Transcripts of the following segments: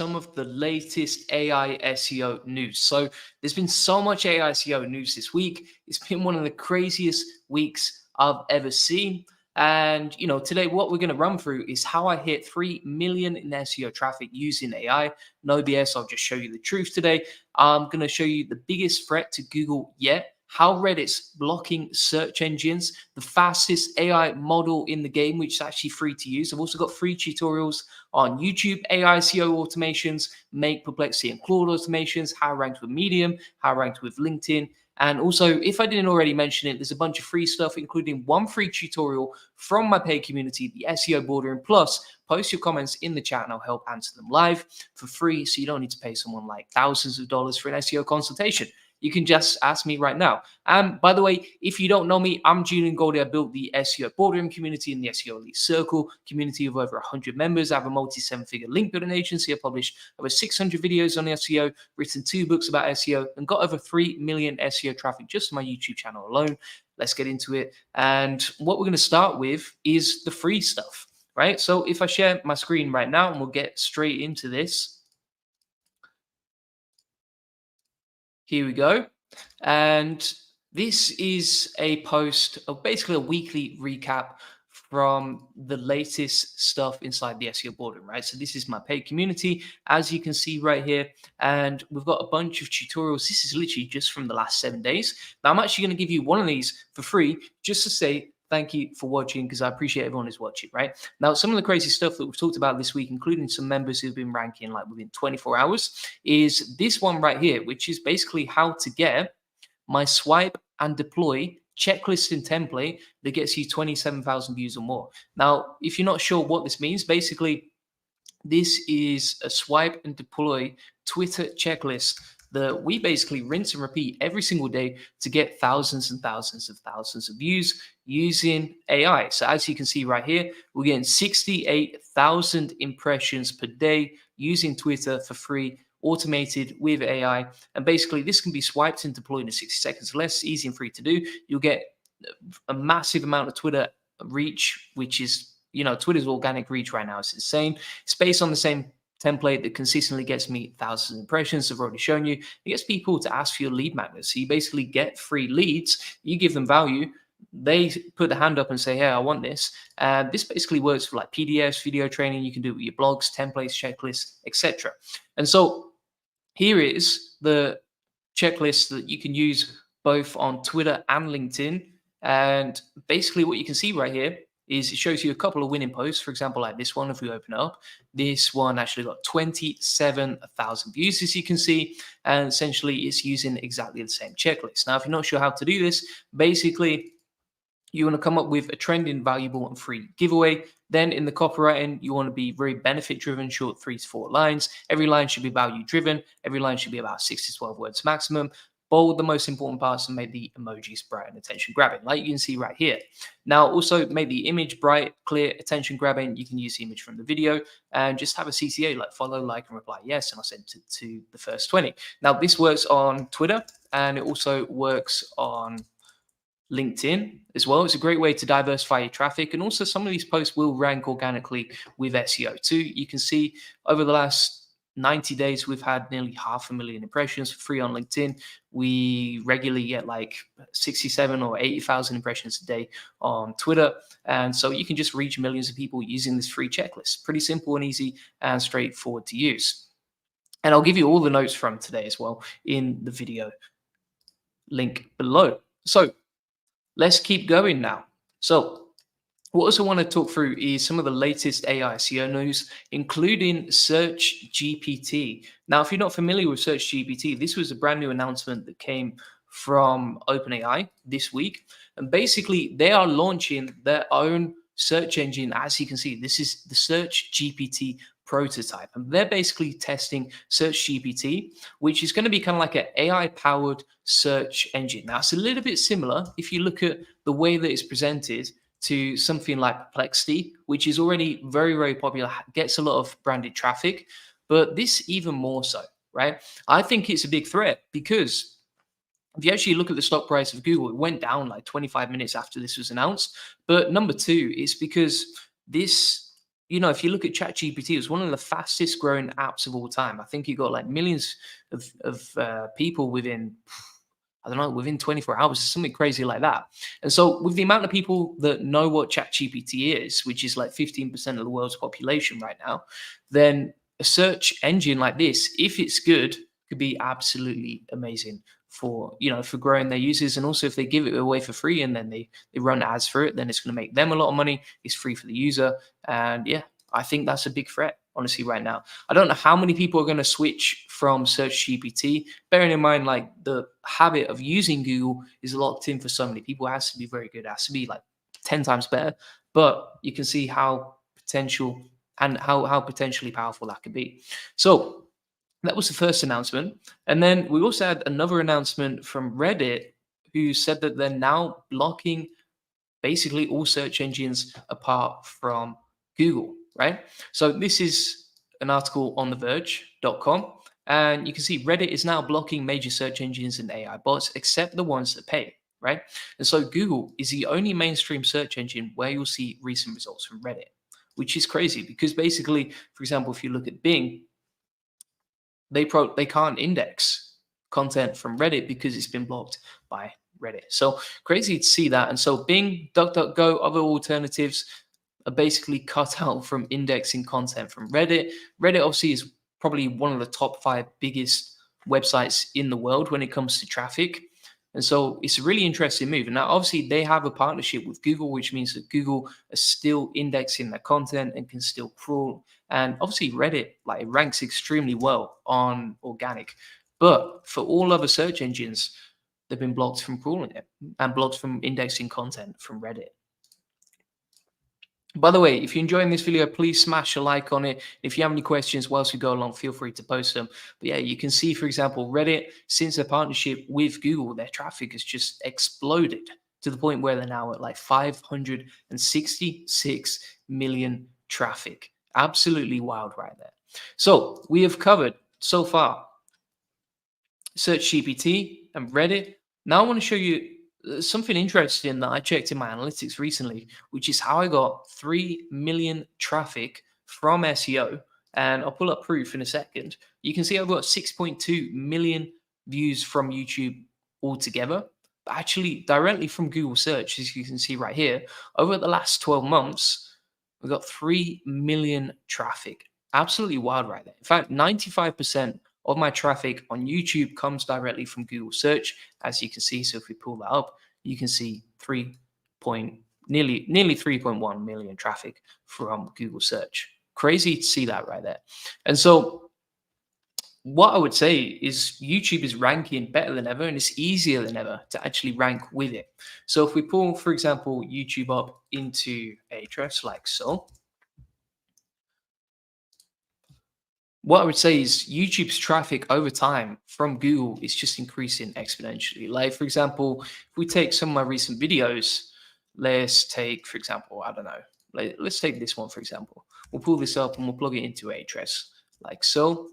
some of the latest AI SEO news. So there's been so much AI SEO news this week. It's been one of the craziest weeks I've ever seen. And today what we're going to run through is how I hit 3 million in SEO traffic using AI. No BS, I'll just show you the truth today. I'm going to show you the biggest threat to Google yet, how Reddit's blocking search engines, the fastest AI model in the game, which is actually free to use. I've also got free tutorials on YouTube, AI SEO automations, make Perplexity and Claude automations, how I ranked with Medium, how I ranked with LinkedIn. And also, if I didn't already mention it, there's a bunch of free stuff, including one free tutorial from my paid community, the SEO Boardroom. Plus, post your comments in the chat and I'll help answer them live for free, so you don't need to pay someone like thousands of dollars for an SEO consultation. You can just ask me right now. And by the way, if you don't know me, I'm Julian Goldie. I built the SEO Boardroom community and the SEO Elite Circle community of over 100 members. I have a multi-7-figure link building agency. I published over 600 videos on SEO, written 2 books about SEO, and got over 3 million SEO traffic just on my YouTube channel alone. Let's get into it. And what we're going to start with is the free stuff, right? So if I share my screen right now, and we'll get straight into this. Here we go. And this is a post of basically a weekly recap from the latest stuff inside the SEO Boardroom, right? So this is my paid community, as you can see right here. And we've got a bunch of tutorials. This is literally just from the last 7 days. Now, I'm actually going to give you one of these for free just to say thank you for watching, because I appreciate everyone who's watching, right? Now, some of the crazy stuff that we've talked about this week, including some members who've been ranking like within 24 hours, is this one right here, which is basically how to get my swipe and deploy checklist and template that gets you 27,000 views or more. Now, if you're not sure what this means, basically, this is a swipe and deploy Twitter checklist that we basically rinse and repeat every single day to get thousands and thousands of views using AI. So as you can see right here, we're getting 68,000 impressions per day using Twitter for free, automated with AI. And basically this can be swiped and deployed in 60 seconds or less, easy and free to do. You'll get a massive amount of Twitter reach, which is, Twitter's organic reach right now is insane. It's based on the same template that consistently gets me thousands of impressions. I've already shown you. It gets people to ask for your lead magnets. So you basically get free leads. You give them value. They put the hand up and say, hey, I want this. This basically works for like PDFs, video training. You can do it with your blogs, templates, checklists, etc. And so here is the checklist that you can use both on Twitter and LinkedIn. And basically what you can see right here is it shows you a couple of winning posts. For example, like this one, if we open it up, this one actually got 27,000 views, as you can see, and essentially it's using exactly the same checklist. Now, if you're not sure how to do this, basically you want to come up with a trending, valuable, and free giveaway. Then in the copywriting, you want to be very benefit driven, short 3 to 4 lines. Every line should be value driven. Every line should be about 6 to 12 words maximum. Bold the most important parts and make the emojis bright and attention grabbing, like you can see right here. Now, also make the image bright, clear, attention grabbing. You can use the image from the video and just have a CTA like follow, like, and reply yes, and I'll send it to the first 20. Now, this works on Twitter and it also works on LinkedIn as well. It's a great way to diversify your traffic, and also some of these posts will rank organically with SEO too. You can see over the last 90 days, we've had nearly 500,000 impressions for free on LinkedIn. We regularly get like 67 or 80,000 impressions a day on Twitter. And so you can just reach millions of people using this free checklist. Pretty simple and easy and straightforward to use. And I'll give you all the notes from today as well in the video link below. So let's keep going now. So what I also want to talk through is some of the latest AI SEO news, including SearchGPT. Now, if you're not familiar with SearchGPT, this was a brand new announcement that came from OpenAI this week. And basically, they are launching their own search engine. As you can see, this is the SearchGPT prototype. And they're basically testing SearchGPT, which is going to be kind of like an AI-powered search engine. Now, it's a little bit similar if you look at the way that it's presented to something like Perplexity, which is already very, very popular, gets a lot of branded traffic, but this even more so, right? I think it's a big threat because if you actually look at the stock price of Google, it went down like 25 minutes after this was announced. But number two is because this if you look at ChatGPT, it was one of the fastest growing apps of all time. I think it got like millions of people within, I don't know, within 24 hours, something crazy like that. And so, with the amount of people that know what ChatGPT is, which is like 15% of the world's population right now, then a search engine like this, if it's good, could be absolutely amazing for for growing their users. And also, if they give it away for free and then they run ads for it, then it's going to make them a lot of money. It's free for the user, and yeah, I think that's a big threat, honestly, right now. I don't know how many people are going to switch from SearchGPT, bearing in mind like the habit of using Google is locked in for so many people. It has to be very good. It has to be like 10 times better. But you can see how potential and how potentially powerful that could be. So that was the first announcement. And then we also had another announcement from Reddit, who said that they're now blocking basically all search engines apart from Google, right? So this is an article on theverge.com, and you can see Reddit is now blocking major search engines and AI bots except the ones that pay, right? And so Google is the only mainstream search engine where you'll see recent results from Reddit, which is crazy because basically, for example, if you look at Bing, they can't index content from Reddit because it's been blocked by Reddit. So crazy to see that. And so Bing, DuckDuckGo, other alternatives are basically cut out from indexing content from Reddit. Reddit obviously is probably one of the top 5 biggest websites in the world when it comes to traffic. And so it's a really interesting move. And now obviously they have a partnership with Google, which means that Google is still indexing their content and can still crawl. And obviously Reddit like it ranks extremely well on organic. But for all other search engines, they've been blocked from crawling it and blocked from indexing content from Reddit. By the way, if you're enjoying this video, please smash a like on it. If you have any questions whilst we go along, feel free to post them. But yeah, you can see, for example, Reddit, since their partnership with Google, their traffic has just exploded to the point where they're now at like 566 million traffic. Absolutely wild right there. So we have covered so far SearchGPT and Reddit. Now I want to show you something interesting that I checked in my analytics recently, which is how I got 3 million traffic from SEO. And I'll pull up proof in a second. You can see I've got 6.2 million views from YouTube altogether, but actually directly from Google search, as you can see right here, over the last 12 months, we've got 3 million traffic. Absolutely wild right there. In fact, 95% of my traffic on YouTube comes directly from Google search, as you can see. So if we pull that up, you can see nearly 3.1 million traffic from Google search. Crazy to see that right there. And so what I would say is YouTube is ranking better than ever, and it's easier than ever to actually rank with it. So if we pull, for example, YouTube up into Ahrefs like so, what I would say is YouTube's traffic over time from Google is just increasing exponentially. Like, for example, if we take some of my recent videos, let's take, for example, I don't know, let's take this one, for example. We'll pull this up and we'll plug it into Ahrefs like so.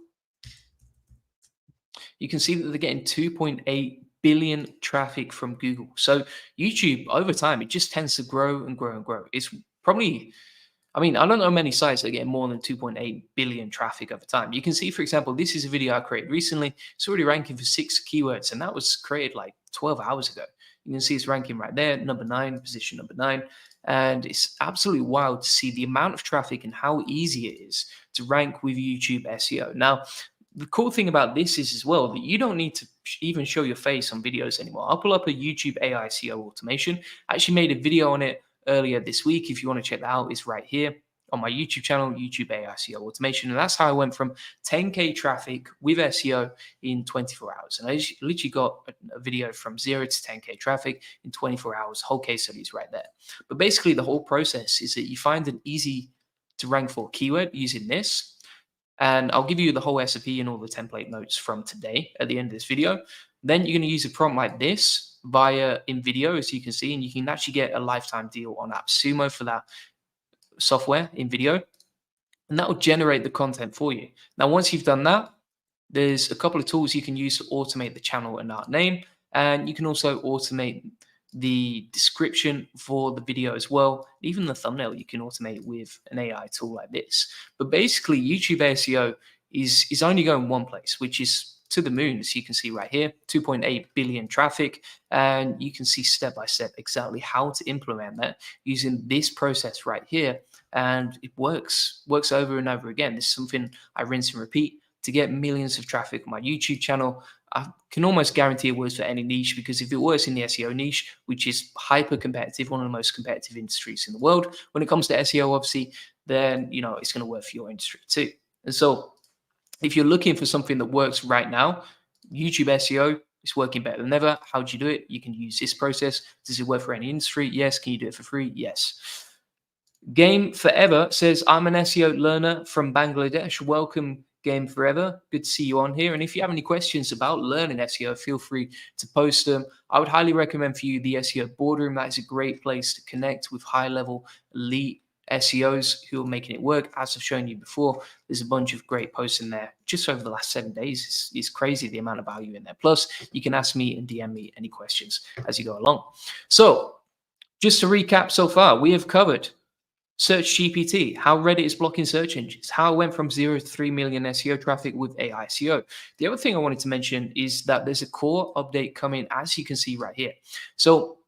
You can see that they're getting 2.8 billion traffic from Google. So YouTube over time, it just tends to grow and grow and grow. It's probably, I mean, I don't know many sites that get more than 2.8 billion traffic over time. You can see, for example, this is a video I created recently. It's already ranking for 6 keywords, and that was created like 12 hours ago. You can see it's ranking right there, number 9, position number 9. And it's absolutely wild to see the amount of traffic and how easy it is to rank with YouTube SEO. Now, the cool thing about this is as well that you don't need to even show your face on videos anymore. I'll pull up a YouTube AI SEO automation. I actually made a video on it earlier this week. If you want to check that out, it's right here on my YouTube channel, YouTube AI SEO Automation. And that's how I went from 10K traffic with SEO in 24 hours. And I literally got a video from 0 to 10K traffic in 24 hours. Whole case study is right there. But basically, the whole process is that you find an easy to rank for keyword using this. And I'll give you the whole recipe and all the template notes from today at the end of this video. Then you're going to use a prompt like this via InVideo, as you can see, and you can actually get a lifetime deal on AppSumo for that software InVideo, and that will generate the content for you. Now, once you've done that, there's a couple of tools you can use to automate the channel and art name, and you can also automate the description for the video as well. Even the thumbnail you can automate with an AI tool like this. But basically, YouTube SEO is only going one place, which is to the moon, as you can see right here, 2.8 billion traffic. And you can see step by step exactly how to implement that using this process right here. And it works over and over again. This is something I rinse and repeat to get millions of traffic on my YouTube channel. I can almost guarantee it works for any niche, because if it works in the SEO niche, which is hyper competitive, one of the most competitive industries in the world when it comes to SEO, obviously, then it's going to work for your industry too. And so if you're looking for something that works right now, YouTube SEO is working better than ever. How do you do it? You can use this process. Does it work for any industry? Yes. Can you do it for free? Yes. Game Forever says, I'm an SEO learner from Bangladesh. Welcome, Game Forever. Good to see you on here. And if you have any questions about learning SEO, feel free to post them. I would highly recommend for you the SEO Boardroom. That is a great place to connect with high-level elite SEOs who are making it work. As I've shown you before, there's a bunch of great posts in there just over the last 7 days. It's crazy the amount of value in there. Plus, you can ask me and DM me any questions as you go along. So, just to recap so far, we have covered SearchGPT, how Reddit is blocking search engines, how it went from 0 to 3 million SEO traffic with AI SEO. The other thing I wanted to mention is that there's a core update coming, as you can see right here. So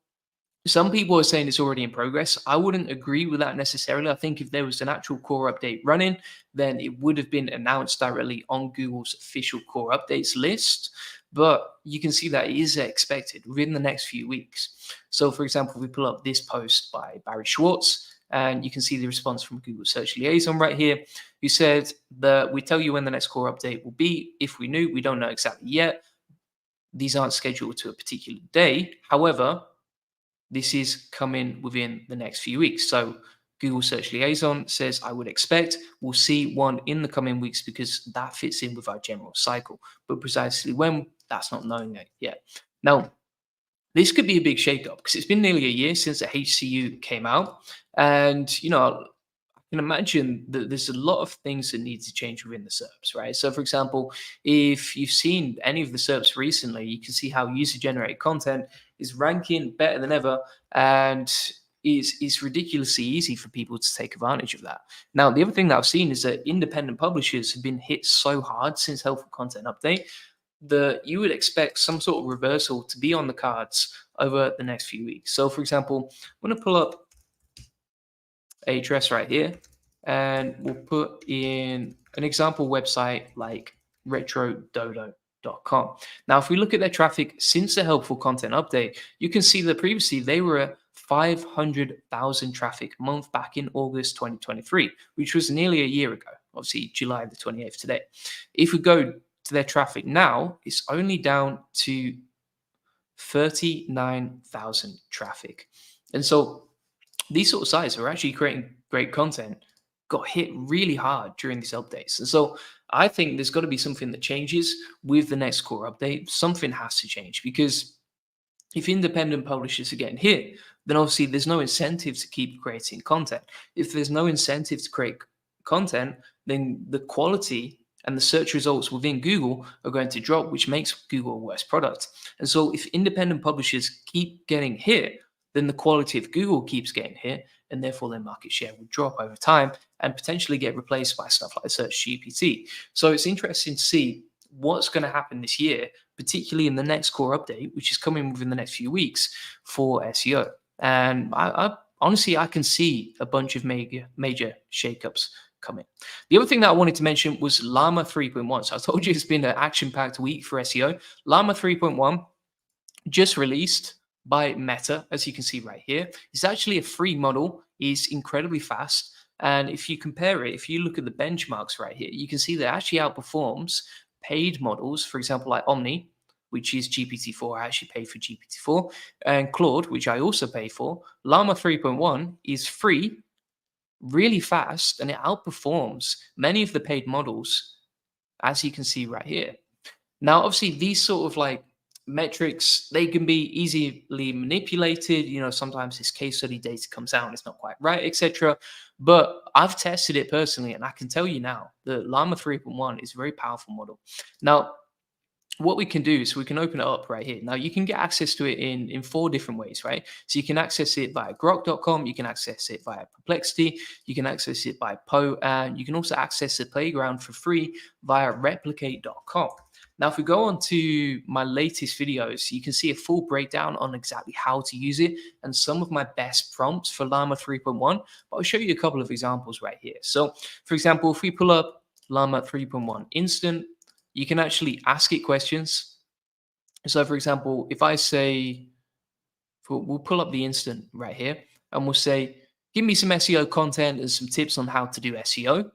some people are saying it's already in progress. I wouldn't agree with that necessarily. I think if there was an actual core update running, then it would have been announced directly on Google's official core updates list. But you can see that it is expected within the next few weeks. So, for example, we pull up this post by Barry Schwartz, and you can see the response from Google Search Liaison right here, who said that we tell you when the next core update will be. If we knew, we don't know exactly yet. These aren't scheduled to a particular day. However, this is coming within the next few weeks. So Google Search Liaison says, I would expect we'll see one in the coming weeks, because that fits in with our general cycle. But precisely when, that's not known yet. Now, this could be a big shakeup, because it's been nearly a year since the HCU came out. And, I can imagine that there's a lot of things that need to change within the SERPs, right? So, for example, if you've seen any of the SERPs recently, you can see how user-generated content is ranking better than ever, and it's ridiculously easy for people to take advantage of that. Now, the other thing that I've seen is that independent publishers have been hit so hard since Helpful Content Update that you would expect some sort of reversal to be on the cards over the next few weeks. So, for example, I'm going to pull up a address right here, and we'll put in an example website like retrododo.com. Now, if we look at their traffic since the Helpful Content Update, you can see that previously they were at 500,000 traffic a month back in August 2023, which was nearly a year ago, obviously July the 28th today. If we go to their traffic now, it's only down to 39,000 traffic. And so these sort of sites are actually creating great content, got hit really hard during these updates. And so I think there's got to be something that changes with the next core update. Something has to change, because if independent publishers are getting hit, then obviously there's no incentive to keep creating content. If there's no incentive to create content, then the quality and the search results within Google are going to drop, which makes Google a worse product. And so if independent publishers keep getting hit, then the quality of Google keeps getting hit, and therefore their market share will drop over time and potentially get replaced by stuff like SearchGPT. So it's interesting to see what's going to happen this year, particularly in the next core update, which is coming within the next few weeks for SEO. And I honestly, I can see a bunch of major shakeups coming. The other thing that I wanted to mention was Llama 3.1. So I told you it's been an action-packed week for SEO. Llama 3.1 just released by Meta, as you can see right here. It's actually a free model, is incredibly fast. And if you compare it, if you look at the benchmarks right here, you can see that it actually outperforms paid models, for example, like Omni, which is GPT-4. I actually pay for GPT-4, and Claude, which I also pay for. Llama 3.1 is free, really fast, and it outperforms many of the paid models, as you can see right here. Now, obviously, these sort of like metrics, they can be easily manipulated. Sometimes this case study data comes out and it's not quite right, etc. But I've tested it personally, and I can tell you now that Llama 3.1 is a very powerful model. Now, what we can do is we can open it up right here. Now you can get access to it in four different ways, right? So you can access it via grok.com, you can access it via Perplexity, you can access it by Poe, and you can also access the playground for free via replicate.com. Now, if we go on to my latest videos, you can see a full breakdown on exactly how to use it and some of my best prompts for Llama 3.1. But I'll show you a couple of examples right here. So, for example, if we pull up Llama 3.1 Instant, you can actually ask it questions. So, for example, if I say, we'll pull up the instant right here and we'll say, give me some SEO content and some tips on how to do SEO.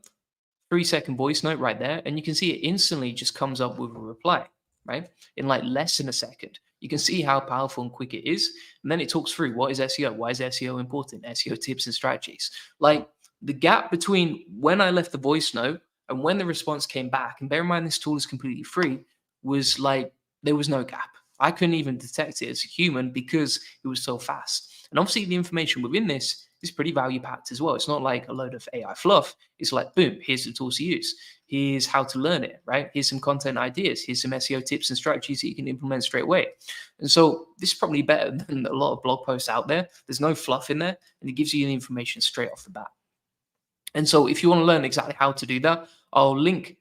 3-second voice note right there. And you can see it instantly just comes up with a reply, right? In like less than a second. You can see how powerful and quick it is. And then it talks through what is SEO? Why is SEO important? SEO tips and strategies. Like the gap between when I left the voice note and when the response came back, and bear in mind this tool is completely free, was like there was no gap. I couldn't even detect it as a human because it was so fast. And obviously, the information within this is pretty value packed as well. It's not like a load of AI fluff. It's like, boom, here's the tools to use. Here's how to learn it, right? Here's some content ideas. Here's some SEO tips and strategies that you can implement straight away. And so this is probably better than a lot of blog posts out there. There's no fluff in there, and it gives you the information straight off the bat. And so if you want to learn exactly how to do that, I'll link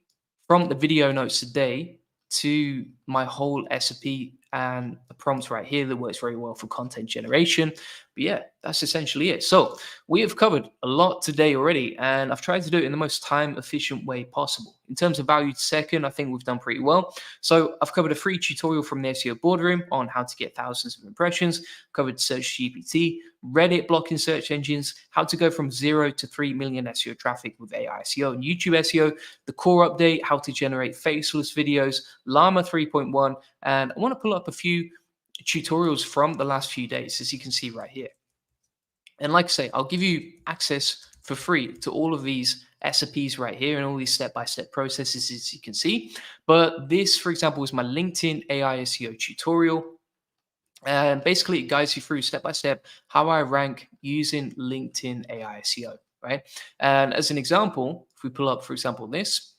from the video notes today to my whole recipe and a prompt right here that works very well for content generation. But yeah, that's essentially it. So we have covered a lot today already, and I've tried to do it in the most time efficient way possible. In terms of value to second, I think we've done pretty well. So I've covered a free tutorial from the SEO Boardroom on how to get thousands of impressions, covered SearchGPT, Reddit blocking search engines, how to go from 0 to 3 million SEO traffic with AI SEO and YouTube SEO, the core update, how to generate faceless videos, Llama 3.1, and I want to pull up a few tutorials from the last few days, as you can see right here. And like I say, I'll give you access for free to all of these SOPs right here and all these step-by-step processes, as you can see. But this, for example, is my LinkedIn AI SEO tutorial. And basically, it guides you through step by step how I rank using LinkedIn AI SEO, right? And as an example, if we pull up, for example, this,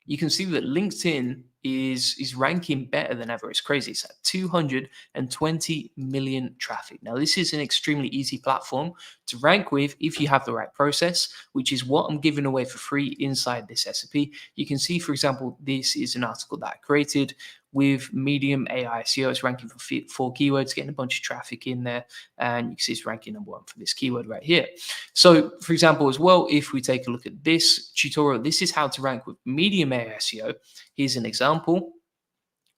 you can see that LinkedIn is ranking better than ever. It's crazy. It's at 220 million traffic. Now, this is an extremely easy platform to rank with if you have the right process, which is what I'm giving away for free inside this recipe. You can see, for example, this is an article that I created with Medium AI SEO. It's ranking for 4 keywords, getting a bunch of traffic in there. And you can see it's ranking #1 for this keyword right here. So, for example, as well, if we take a look at this tutorial, this is how to rank with Medium AI SEO. Here's an example.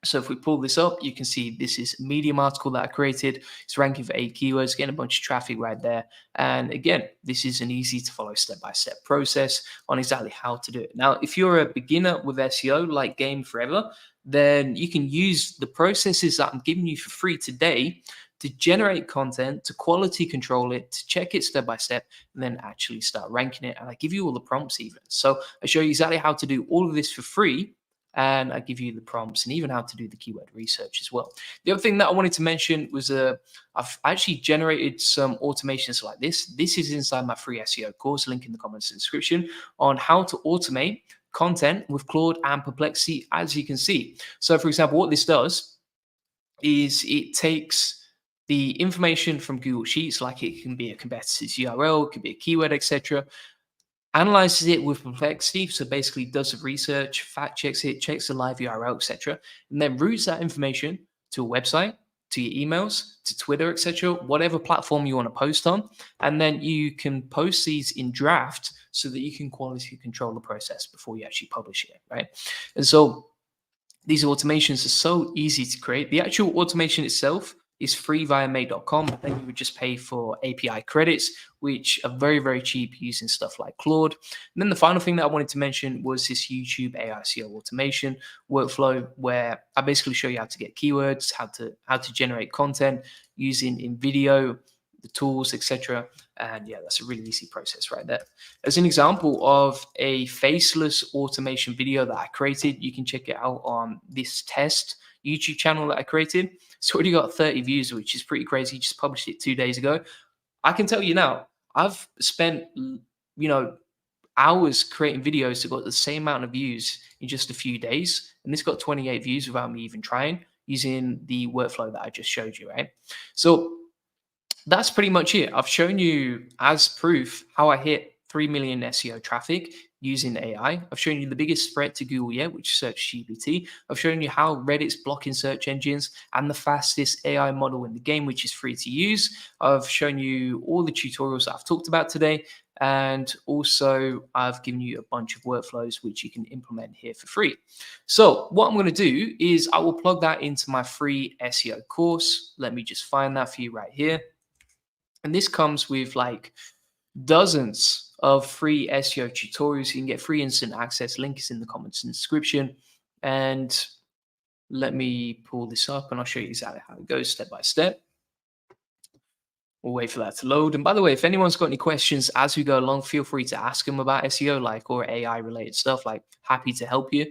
So if we pull this up, you can see this is a Medium article that I created. It's ranking for 8 keywords, getting a bunch of traffic right there. And again, this is an easy to follow step-by-step process on exactly how to do it. Now, if you're a beginner with SEO like Game Forever, then you can use the processes that I'm giving you for free today to generate content, to quality control it, to check it step by step, and then actually start ranking it. And I give you all the prompts even. So I show you exactly how to do all of this for free, and I give you the prompts and even how to do the keyword research as well. The other thing that I wanted to mention was I've actually generated some automations like this. This is inside my free SEO course, link in the comments and description, on how to automate content with Claude and Perplexity, as you can see. So for example, what this does is it takes the information from Google Sheets, like it can be a competitor's URL, it could be a keyword, etc., analyzes it with Perplexity, so basically does the research, fact checks it, checks the live URL, etc., and then routes that information to a website, to your emails, to Twitter, etc., whatever platform you want to post on, and then you can post these in draft so that you can quality control the process before you actually publish it, right? And so these automations are so easy to create. The actual automation itself is free via made.com, but then you would just pay for API credits, which are very, very cheap using stuff like Claude. And then the final thing that I wanted to mention was this YouTube AI SEO automation workflow, where I basically show you how to get keywords, how to generate content using in video, the tools, etc. And yeah, that's a really easy process right there. As an example of a faceless automation video that I created, you can check it out on this test YouTube channel that I created. It's already got 30 views, which is pretty crazy. Just published it 2 days ago. I can tell you now, I've spent, hours creating videos that got the same amount of views in just a few days. And this got 28 views without me even trying using the workflow that I just showed you, right? So that's pretty much it. I've shown you as proof how I hit 3 million SEO traffic using AI. I've shown you the biggest threat to Google yet, which is SearchGPT. I've shown you how Reddit's blocking search engines and the fastest AI model in the game, which is free to use. I've shown you all the tutorials that I've talked about today. And also, I've given you a bunch of workflows which you can implement here for free. So, what I'm going to do is I will plug that into my free SEO course. Let me just find that for you right here. And this comes with like dozens of free SEO tutorials. You can get free instant access. Link is in the comments and description. And let me pull this up and I'll show you exactly how it goes step by step. We'll wait for that to load. And by the way, if anyone's got any questions as we go along, feel free to ask them about SEO, like, or AI related stuff. Like, happy to help you.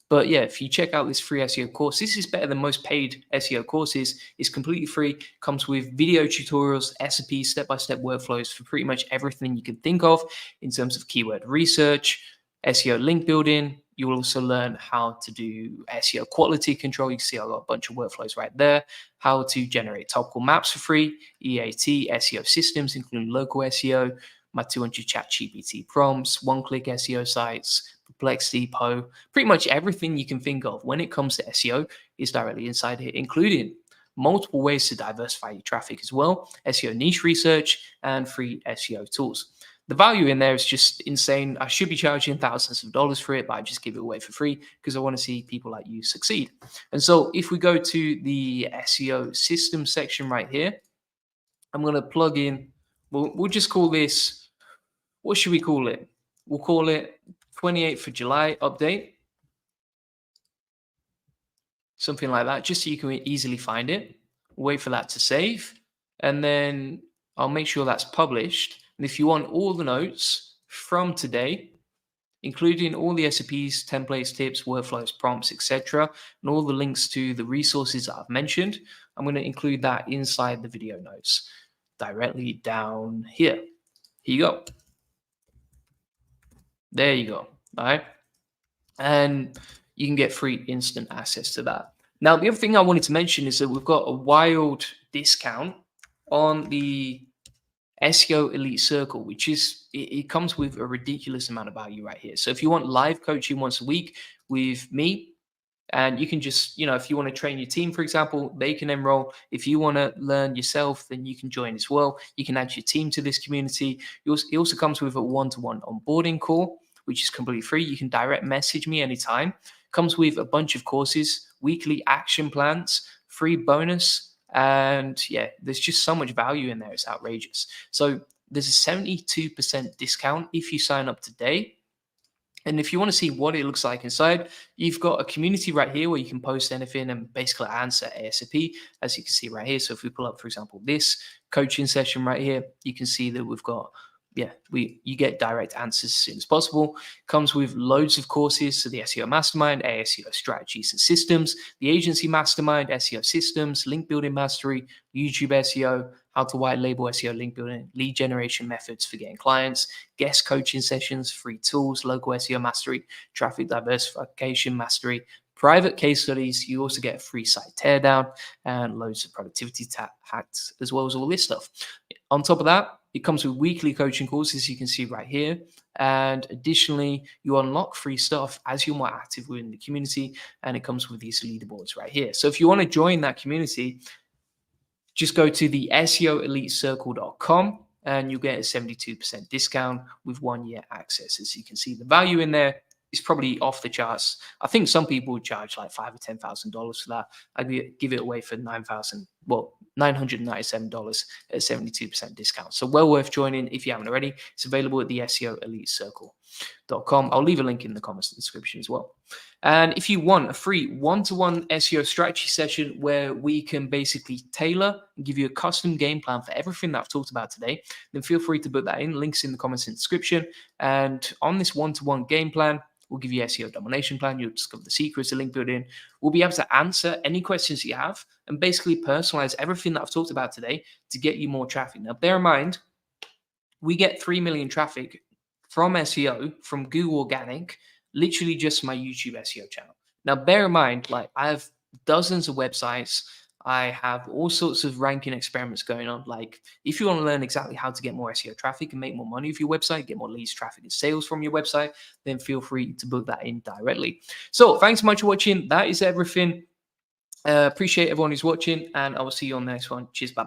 But yeah, if you check out this free SEO course, this is better than most paid SEO courses. It's completely free, comes with video tutorials, SOPs, step-by-step workflows for pretty much everything you can think of in terms of keyword research, SEO link building. You will also learn how to do SEO quality control. You can see I've got a bunch of workflows right there. How to generate topical maps for free, EAT, SEO systems, including local SEO, my 200 chat GPT prompts, one-click SEO sites, Perplexity, pretty much everything you can think of when it comes to SEO is directly inside here, including multiple ways to diversify your traffic as well, SEO niche research, and free SEO tools. The value in there is just insane. I should be charging thousands of dollars for it, but I just give it away for free because I want to see people like you succeed. And so if we go to the SEO system section right here, I'm going to plug in, we'll just call this, what should we call it? We'll call it 28th of July update, something like that, just so you can easily find it. Wait for that to save, and then I'll make sure that's published. And if you want all the notes from today, including all the SOPs, templates, tips, workflows, prompts, etc., and all the links to the resources that I've mentioned, I'm going to include that inside the video notes directly down here. Here you go. There you go. All right. And you can get free instant access to that. Now, the other thing I wanted to mention is that we've got a wild discount on the SEO Elite Circle, which is, it comes with a ridiculous amount of value right here. So if you want live coaching once a week with me, and you can just, if you want to train your team, for example, they can enroll. If you want to learn yourself, then you can join as well. You can add your team to this community. It also comes with a one-to-one onboarding call, which is completely free. You can direct message me anytime. Comes with a bunch of courses, weekly action plans, free bonus. And yeah, there's just so much value in there. It's outrageous. So there's a 72% discount if you sign up today. And if you want to see what it looks like inside, you've got a community right here where you can post anything and basically answer ASAP, as you can see right here. So if we pull up, for example, this coaching session right here, you can see that we've got, you get direct answers as soon as possible. Comes with loads of courses. So the SEO Mastermind, SEO strategies and systems, the Agency Mastermind, SEO systems, link building mastery, YouTube SEO, how to white label SEO link building, lead generation methods for getting clients, guest coaching sessions, free tools, local SEO mastery, traffic diversification mastery, private case studies. You also get a free site teardown and loads of productivity hacks, as well as all this stuff. On top of that, it comes with weekly coaching courses, you can see right here. And additionally, you unlock free stuff as you're more active within the community. And it comes with these leaderboards right here. So if you want to join that community, just go to the SEOEliteCircle.com and you'll get a 72% discount with 1 year access. As you can see, the value in there is probably off the charts. I think some people would charge like $5,000 or $10,000 for that. I'd give it away for $997 at 72% discount. So well worth joining if you haven't already. It's available at the SEOEliteCircle.com. I'll leave a link in the comments description as well. And if you want a free one-to-one SEO strategy session where we can basically tailor and give you a custom game plan for everything that I've talked about today, then feel free to put that in. Links in the comments and description. And on this one-to-one game plan, we'll give you SEO domination plan. You'll discover the secrets of link building. We'll be able to answer any questions you have and basically personalize everything that I've talked about today to get you more traffic. Now, bear in mind, we get 3 million traffic from SEO, from Google Organic, literally just my YouTube SEO channel. Now, bear in mind, like I have dozens of websites. I have all sorts of ranking experiments going on. Like, if you want to learn exactly how to get more SEO traffic and make more money with your website, get more leads, traffic, and sales from your website, then feel free to book that in directly. So, thanks so much for watching. That is everything. Appreciate everyone who's watching, and I will see you on the next one. Cheers, bye.